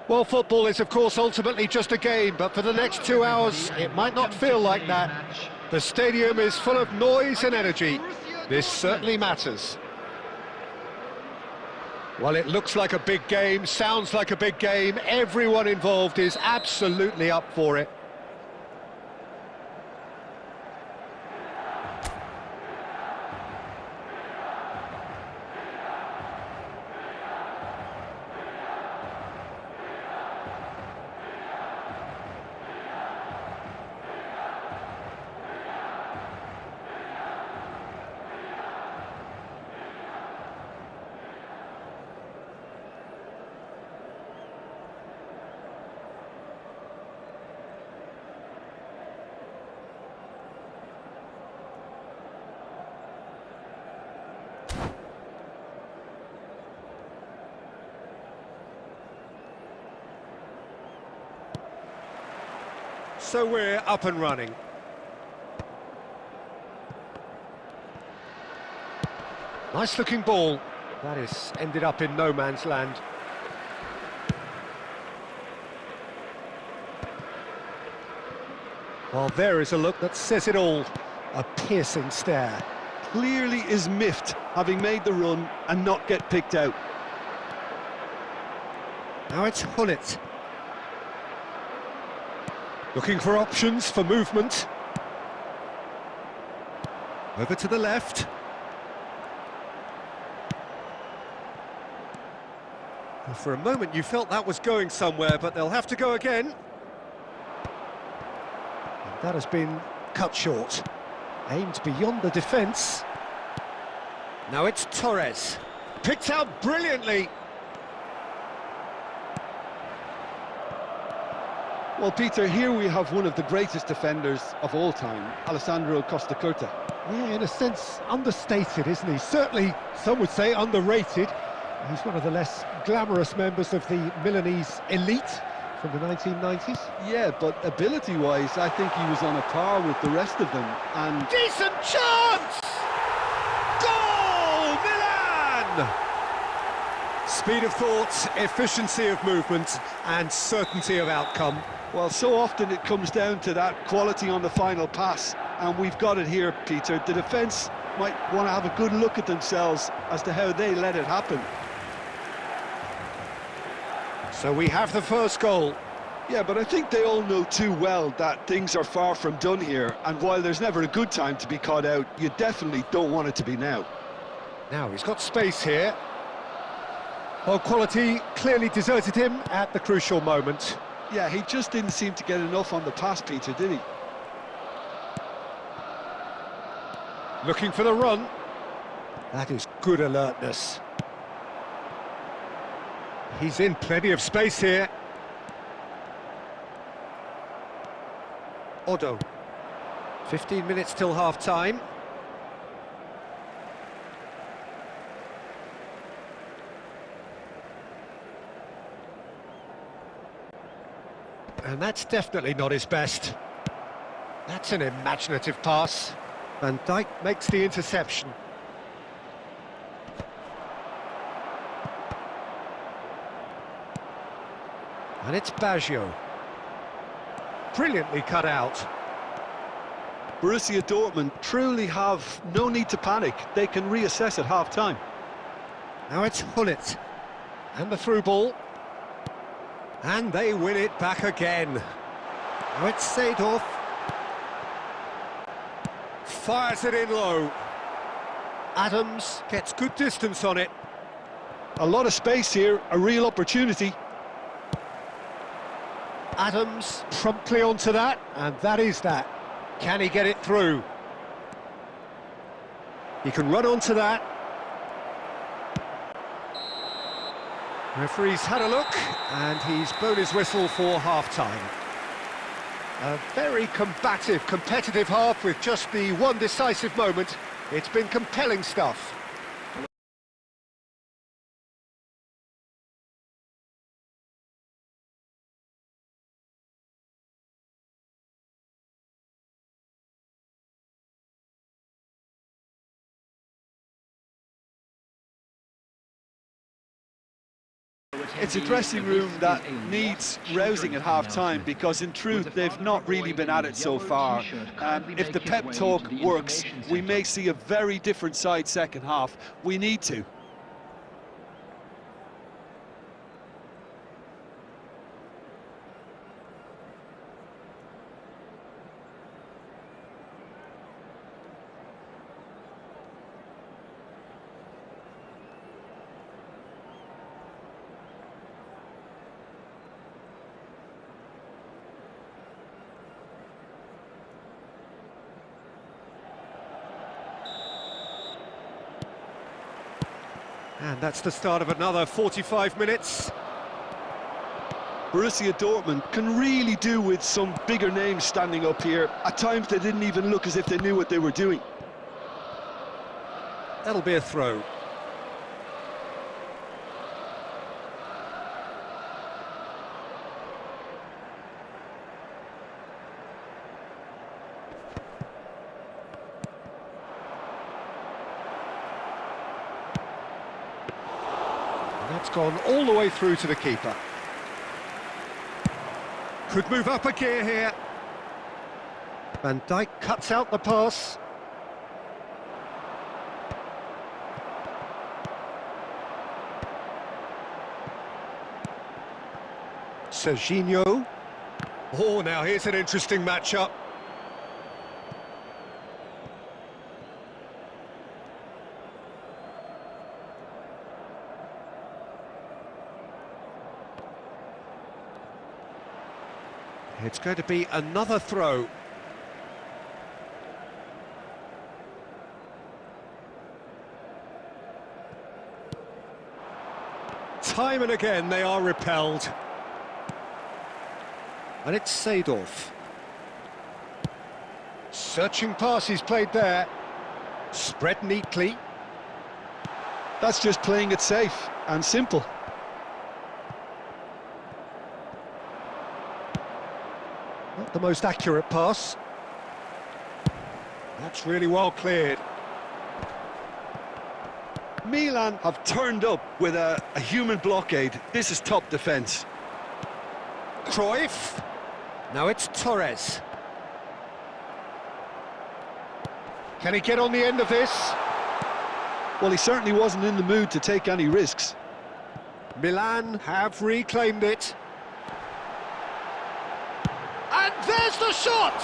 Well, football is, of course, ultimately just a game, but for the next 2 hours, it might not feel like that. The stadium is full of noise and energy. This certainly matters. Well, it looks like a big game, sounds like a big game. Everyone involved is absolutely up for it. So we're up and running. Nice looking ball. That is ended up in no man's land. Well, there is a look that says it all. A piercing stare. Clearly is miffed, having made the run and not get picked out. Now it's Hullet. Looking for options for movement. Over to the left. Well, for a moment you felt that was going somewhere, but they'll have to go again. And that has been cut short. Aimed beyond the defence. Now it's Torres. Picked out brilliantly. Well, Peter, here we have one of the greatest defenders of all time, Alessandro Costa Curta. Yeah, in a sense, understated, isn't he? Certainly, some would say underrated. He's one of the less glamorous members of the Milanese elite from the 1990s. Yeah, but ability-wise, I think he was on a par with the rest of them, and... Decent chance! Goal, Milan! Speed of thought, efficiency of movement, and certainty of outcome. Well, so often it comes down to that quality on the final pass, and we've got it here, Peter. The defence might want to have a good look at themselves as to how they let it happen. So we have the first goal. Yeah, but I think they all know too well that things are far from done here, and while there's never a good time to be caught out, you definitely don't want it to be now. Now he's got space here. Well, quality clearly deserted him at the crucial moment. Yeah, he just didn't seem to get enough on the pass, Peter, did he? Looking for the run. That is good alertness. He's in plenty of space here. Odo. 15 minutes till half-time. And that's definitely not his best. That's an imaginative pass. Van Dijk makes the interception. And it's Baggio. Brilliantly cut out. Borussia Dortmund truly have no need to panic. They can reassess at half-time. Now it's Hullet. And the through ball. And they win it back again. Now it's Seedorf. Fires it in low. Adams gets good distance on it. A lot of space here, a real opportunity. Adams promptly onto that, and that is that. Can he get it through? He can run onto that. Referee's had a look, and he's blown his whistle for half-time. A very combative, competitive half with just the one decisive moment. It's been compelling stuff. It's a dressing room that needs rousing at half-time, because in truth they've not really been at it so far. If the pep talk works, we may see a very different side second half. We need to. And that's the start of another 45 minutes. Borussia Dortmund can really do with some bigger names standing up here. At times they didn't even look as if they knew what they were doing. That'll be a throw. That's gone all the way through to the keeper. Could move up a gear here. Van Dijk cuts out the pass. Serginho. Oh, now here's an interesting matchup. It's going to be another throw. Time and again they are repelled. And it's Seedorf. Searching pass he's played there. Spread neatly. That's just playing it safe and simple. Not the most accurate pass. That's really well cleared. Milan have turned up with a human blockade. This is top defence. Cruyff. Now it's Torres. Can he get on the end of this? Well, he certainly wasn't in the mood to take any risks. Milan have reclaimed it. And there's the shot!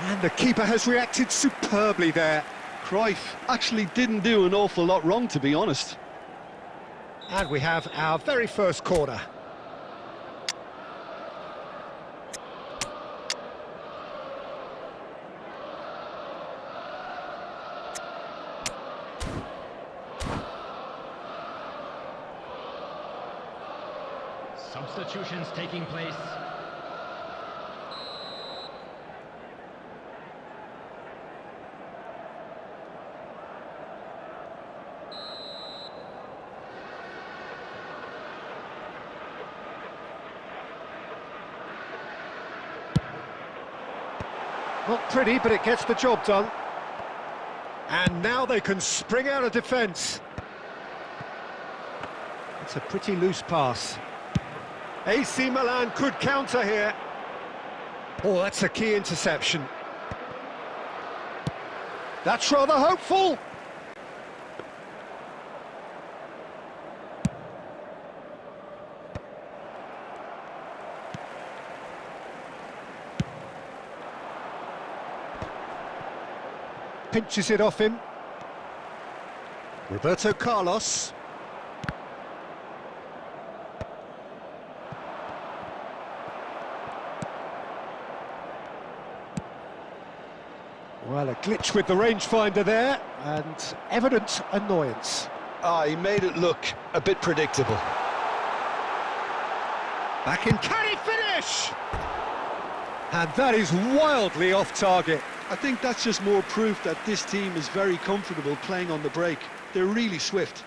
And the keeper has reacted superbly there. Cruyff actually didn't do an awful lot wrong, to be honest. And we have our very first corner. Substitutions taking place. Not pretty, but it gets the job done. And now they can spring out of defence. It's a pretty loose pass. AC Milan could counter here. Oh, that's a key interception. That's rather hopeful. Pinches it off him. Roberto Carlos. Well, a glitch with the rangefinder there, and evident annoyance. He made it look a bit predictable. Back in, can he finish? And that is wildly off target. I think that's just more proof that this team is very comfortable playing on the break. They're really swift.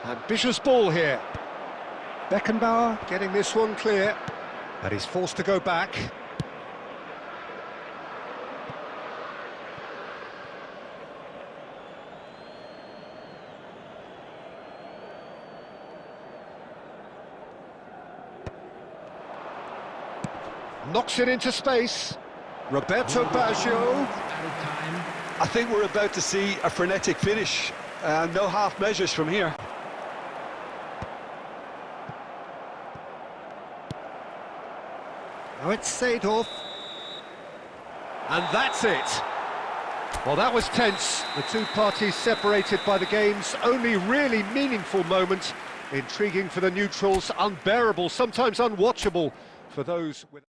And vicious ball here. Beckenbauer getting this one clear. And he's forced to go back. Knocks it into space. Roberto Baggio. I think we're about to see a frenetic finish. No half measures from here. Now it's Seedorf. And that's it. Well, that was tense. The two parties separated by the game's only really meaningful moment. Intriguing for the neutrals, unbearable, sometimes unwatchable for those with...